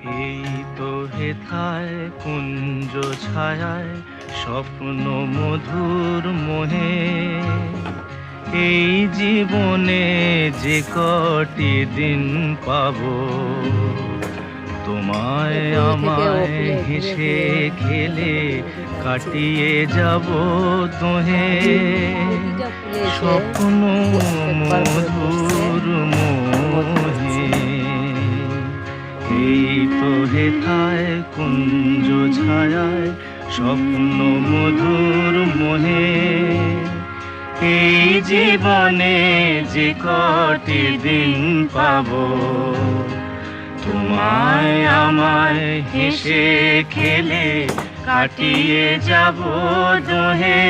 এই তো হেথায় কুঞ্জ ছায়ায় স্বপ্ন মধুর মোহে, এই জীবনে যে কটি দিন পাবো, তোমায় আমায় হেসে খেলে কাটিয়ে যাব দোহে। স্বপ্ন মধুর মোহে, এই তো হেথায় কুঞ্জ ছায়ায় স্বপ্ন মধুর মোহে, এই জীবনে যে কটি দিন পাবো, তোমায় আমায় হেসে খেলে কাটিয়ে যাব দোহে।